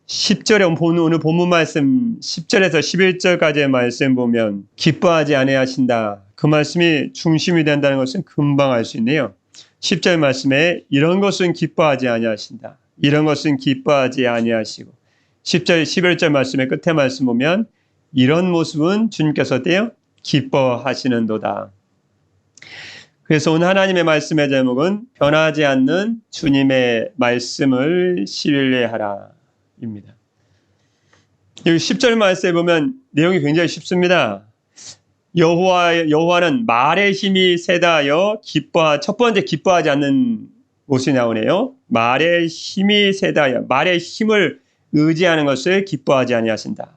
10절에 오늘 본문 말씀 10절에서 11절까지의 말씀 보면 기뻐하지 아니하신다. 그 말씀이 중심이 된다는 것은 금방 알 수 있네요. 10절 말씀에 이런 것은 기뻐하지 아니하신다. 이런 것은 기뻐하지 아니하시고 10절, 11절 말씀의 끝에 말씀 보면 이런 모습은 주님께서 어때요? 기뻐하시는도다. 그래서 오늘 하나님의 말씀의 제목은 변하지 않는 주님의 말씀을 신뢰하라 입니다. 여기 10절 말씀에 보면 내용이 굉장히 쉽습니다. 여호와는 말의 힘이 세다하여 첫 번째 기뻐하지 않는 모습이 나오네요. 말의 힘이 세다하여 말의 힘을 의지하는 것을 기뻐하지 아니하신다.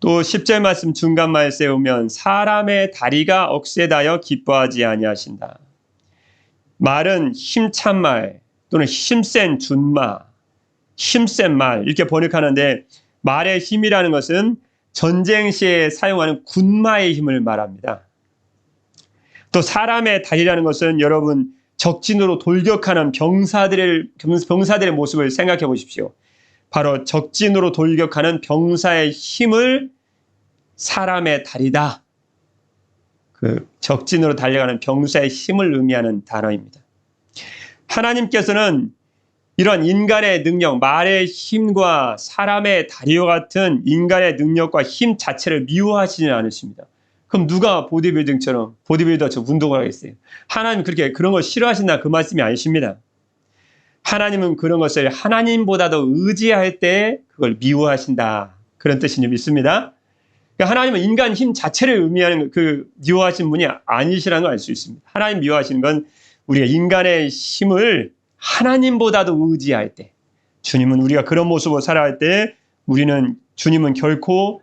또 10절 말씀 중간 말씀에 보면 사람의 다리가 억세다하여 기뻐하지 아니하신다. 말은 힘찬 말 또는 힘센 준마, 힘센 말 이렇게 번역하는데 말의 힘이라는 것은 전쟁 시에 사용하는 군마의 힘을 말합니다. 또 사람의 다리라는 것은 여러분 적진으로 돌격하는 병사들의 모습을 생각해 보십시오. 바로 적진으로 돌격하는 병사의 힘을 사람의 다리다. 그 적진으로 달려가는 병사의 힘을 의미하는 단어입니다. 하나님께서는 이런 인간의 능력, 말의 힘과 사람의 다리와 같은 인간의 능력과 힘 자체를 미워하시지는 않으십니다. 그럼 누가 보디빌더처럼 운동을 하겠어요? 하나님 그런 걸 싫어하신다 그 말씀이 아니십니다. 하나님은 그런 것을 하나님보다도 의지할 때 그걸 미워하신다. 그런 뜻인 줄 믿습니다. 그러니까 하나님은 인간 힘 자체를 의미하는 미워하시는 분이 아니시라는 걸 알 수 있습니다. 하나님 미워하시는 건 우리가 인간의 힘을 하나님보다도 의지할 때, 주님은 우리가 그런 모습으로 살아갈 때 주님은 결코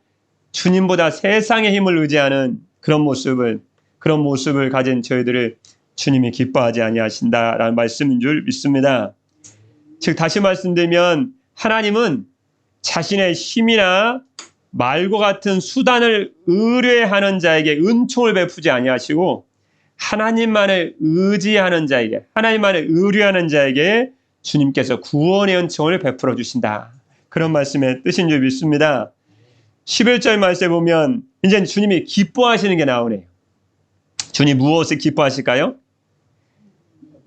주님보다 세상의 힘을 의지하는 그런 모습을 가진 저희들을 주님이 기뻐하지 아니하신다라는 말씀인 줄 믿습니다. 즉 다시 말씀드리면 하나님은 자신의 힘이나 말과 같은 수단을 의뢰하는 자에게 은총을 베푸지 아니하시고 하나님만을 의지하는 자에게, 하나님만을 의뢰하는 자에게 주님께서 구원의 은총을 베풀어 주신다. 그런 말씀의 뜻인 줄 믿습니다. 11절 말씀에 보면 이제 주님이 기뻐하시는 게 나오네요. 주님 무엇을 기뻐하실까요?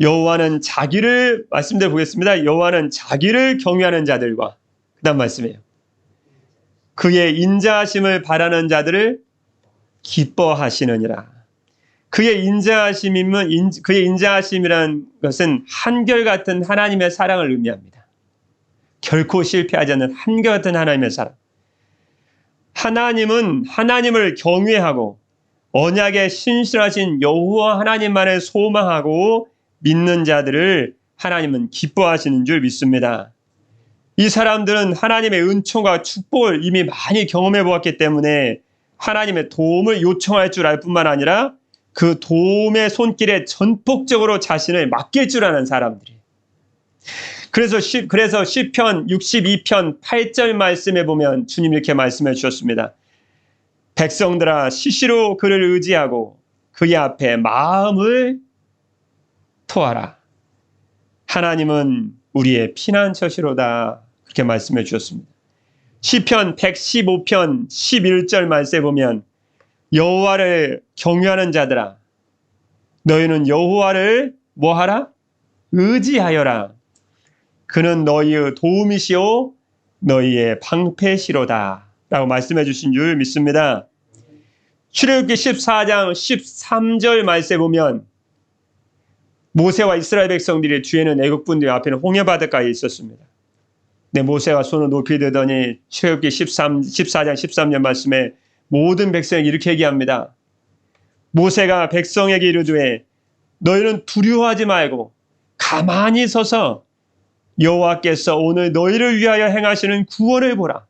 여호와는 말씀대로 보겠습니다. 여호와는 자기를 경외하는 자들과 그 다음 말씀이에요. 그의 인자하심을 바라는 자들을 기뻐하시느니라. 그의 인자하심이란 것은 한결같은 하나님의 사랑을 의미합니다. 결코 실패하지 않는 한결같은 하나님의 사랑. 하나님은 하나님을 경외하고 언약에 신실하신 여호와 하나님만을 소망하고 믿는 자들을 하나님은 기뻐하시는 줄 믿습니다. 이 사람들은 하나님의 은총과 축복을 이미 많이 경험해 보았기 때문에 하나님의 도움을 요청할 줄 알 뿐만 아니라 그 도움의 손길에 전폭적으로 자신을 맡길 줄 아는 사람들이에요. 그래서 시편 62편 8절 말씀에 보면 주님 이렇게 말씀해 주셨습니다. 백성들아 시시로 그를 의지하고 그의 앞에 마음을 토하라. 하나님은 우리의 피난처시로다. 그렇게 말씀해 주셨습니다. 시편 115편 11절 말씀에 보면 여호와를 경외하는 자들아 너희는 여호와를 뭐하라? 의지하여라. 그는 너희의 도움이시오 너희의 방패시로다. 라고 말씀해 주신 줄 믿습니다. 출애굽기 14장 13절 말씀에 보면 모세와 이스라엘 백성들이 뒤에는 애국분들 앞에는 홍해바다가에 있었습니다. 네, 모세가 손을 높이 들더니 출애굽기 14장 13절 말씀에 모든 백성에게 이렇게 얘기합니다. 모세가 백성에게 이르되 너희는 두려워하지 말고 가만히 서서 여호와께서 오늘 너희를 위하여 행하시는 구원을 보라.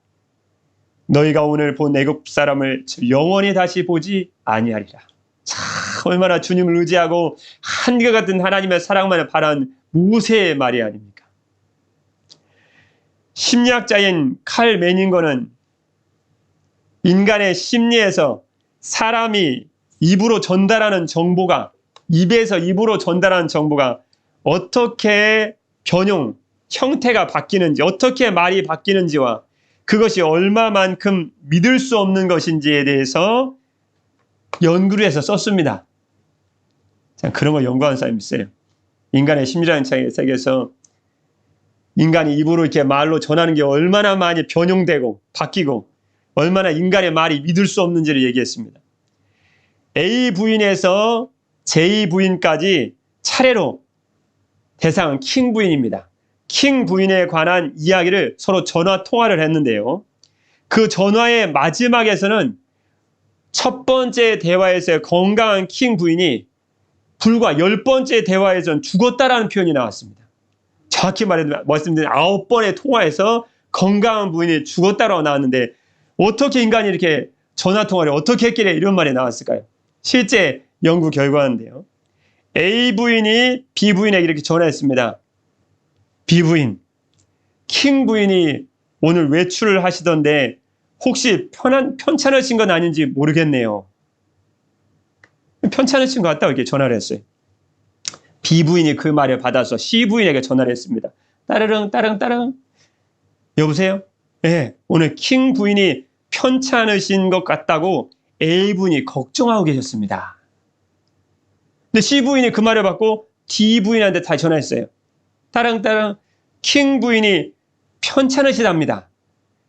너희가 오늘 본 애국 사람을 영원히 다시 보지 아니하리라. 참 얼마나 주님을 의지하고 한결같은 하나님의 사랑만을 바란 모세의 말이 아닙니까? 심리학자인 칼 매닝거는 인간의 심리에서 사람이 입에서 입으로 전달하는 정보가 어떻게 형태가 바뀌는지, 어떻게 말이 바뀌는지와 그것이 얼마만큼 믿을 수 없는 것인지에 대해서 연구를 해서 썼습니다. 그런 걸 연구하는 사람이 있어요. 인간의 심리라는 책에서 인간이 입으로 이렇게 말로 전하는 게 얼마나 많이 변형되고 바뀌고 얼마나 인간의 말이 믿을 수 없는지를 얘기했습니다. A 부인에서 J 부인까지 차례로 대상은 킹 부인입니다. 킹 부인에 관한 이야기를 서로 전화 통화를 했는데요. 그 전화의 마지막에서는 첫 번째 대화에서의 건강한 킹 부인이 불과 10번째 대화에서는 죽었다라는 표현이 나왔습니다. 정확히 말씀드리면 9번의 통화에서 건강한 부인이 죽었다라고 나왔는데 어떻게 인간이 이렇게 전화통화를 어떻게 했길래 이런 말이 나왔을까요? 실제 연구 결과인데요. A 부인이 B 부인에게 이렇게 전화했습니다. B 부인, 킹 부인이 오늘 외출을 하시던데 혹시 편찮으신 건 아닌지 모르겠네요. 편찮으신 것 같다고 이렇게 전화를 했어요. B 부인이 그 말을 받아서 C 부인에게 전화를 했습니다. 따르릉 따릉 따릉. 여보세요? 네, 오늘 킹 부인이 편찮으신 것 같다고 A 부인이 걱정하고 계셨습니다. 근데 C 부인이 그 말을 받고 D 부인한테 다시 전화했어요. 따릉 따릉. 킹 부인이 편찮으시답니다.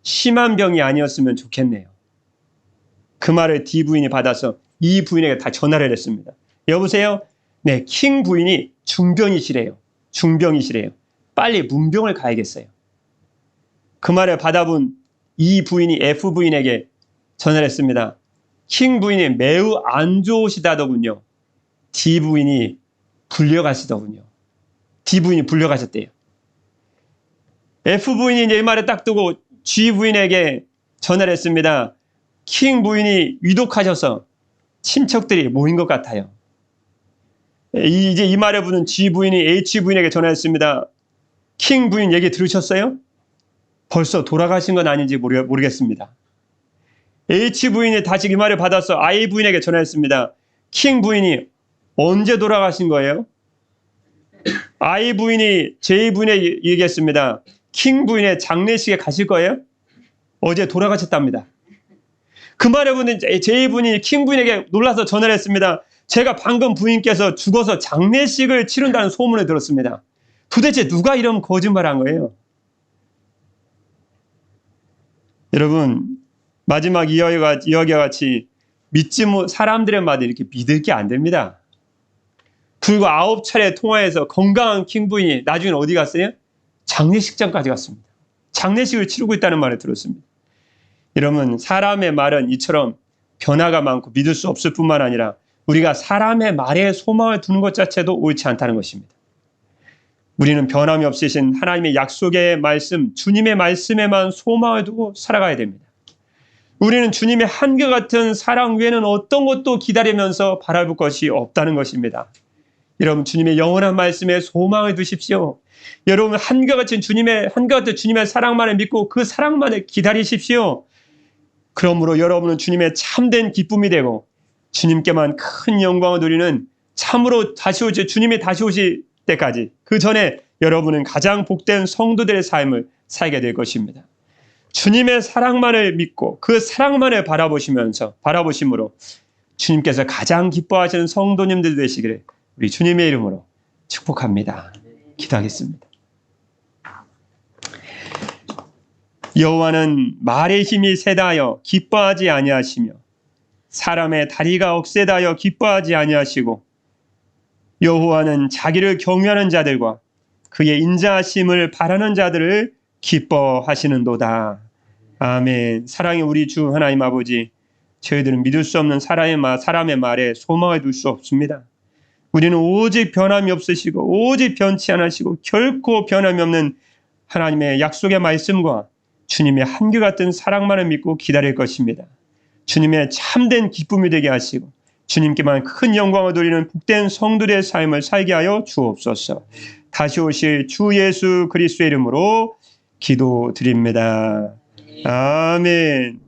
심한 병이 아니었으면 좋겠네요. 그 말을 D 부인이 받아서 E 부인에게 다 전화를 했습니다. 여보세요? 네, 킹 부인이 중병이시래요. 중병이시래요. 빨리 문병을 가야겠어요. 그 말을 받아본 E 부인이 F 부인에게 전화를 했습니다. 킹 부인이 매우 안 좋으시다더군요. D 부인이 불려가시더군요. D 부인이 불려가셨대요. F 부인이 이제 이 말을 딱 두고 G 부인에게 전화를 했습니다. 킹 부인이 위독하셔서 친척들이 모인 것 같아요. 이제 이 말을 부는 G 부인이 H 부인에게 전화했습니다. 킹 부인 얘기 들으셨어요? 벌써 돌아가신 건 아닌지 모르겠습니다. H 부인이 다시 이 말을 받아서 I 부인에게 전화했습니다. 킹 부인이 언제 돌아가신 거예요? I 부인이 J 부인에게 얘기했습니다. 킹 부인의 장례식에 가실 거예요? 어제 돌아가셨답니다. 그 말을 보는 J 부인이 킹 부인에게 놀라서 전화를 했습니다. 제가 방금 부인께서 죽어서 장례식을 치른다는 소문을 들었습니다. 도대체 누가 이런 거짓말을 한 거예요? 여러분, 마지막 이야기와 같이 믿지 못 사람들의 말을 이렇게 믿을 게 안 됩니다. 불과 9차례 통화해서 건강한 킹 부인이 나중에 어디 갔어요? 장례식장까지 갔습니다. 장례식을 치르고 있다는 말을 들었습니다. 여러분, 사람의 말은 이처럼 변화가 많고 믿을 수 없을 뿐만 아니라 우리가 사람의 말에 소망을 두는 것 자체도 옳지 않다는 것입니다. 우리는 변함이 없으신 하나님의 약속의 말씀, 주님의 말씀에만 소망을 두고 살아가야 됩니다. 우리는 주님의 한결같은 사랑 외에는 어떤 것도 기다리면서 바라볼 것이 없다는 것입니다. 여러분, 주님의 영원한 말씀에 소망을 두십시오. 여러분, 한결같은 주님의 사랑만을 믿고 그 사랑만을 기다리십시오. 그러므로 여러분은 주님의 참된 기쁨이 되고 주님께만 큰 영광을 누리는 참으로 주님이 다시 오실 때까지 그 전에 여러분은 가장 복된 성도들의 삶을 살게 될 것입니다. 주님의 사랑만을 믿고 그 사랑만을 바라보심으로 주님께서 가장 기뻐하시는 성도님들 되시기를 우리 주님의 이름으로 축복합니다. 기도하겠습니다. 여호와는 말의 힘이 세다하여 기뻐하지 아니하시며 사람의 다리가 억세다하여 기뻐하지 아니하시고 여호와는 자기를 경외하는 자들과 그의 인자하심을 바라는 자들을 기뻐하시는도다. 아멘. 사랑의 우리 주 하나님 아버지, 저희들은 믿을 수 없는 사람의 말에 소망을 둘 수 없습니다. 우리는 오직 변함이 없으시고 오직 변치 않으시고 결코 변함이 없는 하나님의 약속의 말씀과 주님의 한결같은 사랑만을 믿고 기다릴 것입니다. 주님의 참된 기쁨이 되게 하시고 주님께만 큰 영광을 돌리는 복된 성도들의 삶을 살게 하여 주옵소서. 다시 오실 주 예수 그리스도의 이름으로 기도드립니다. 아멘.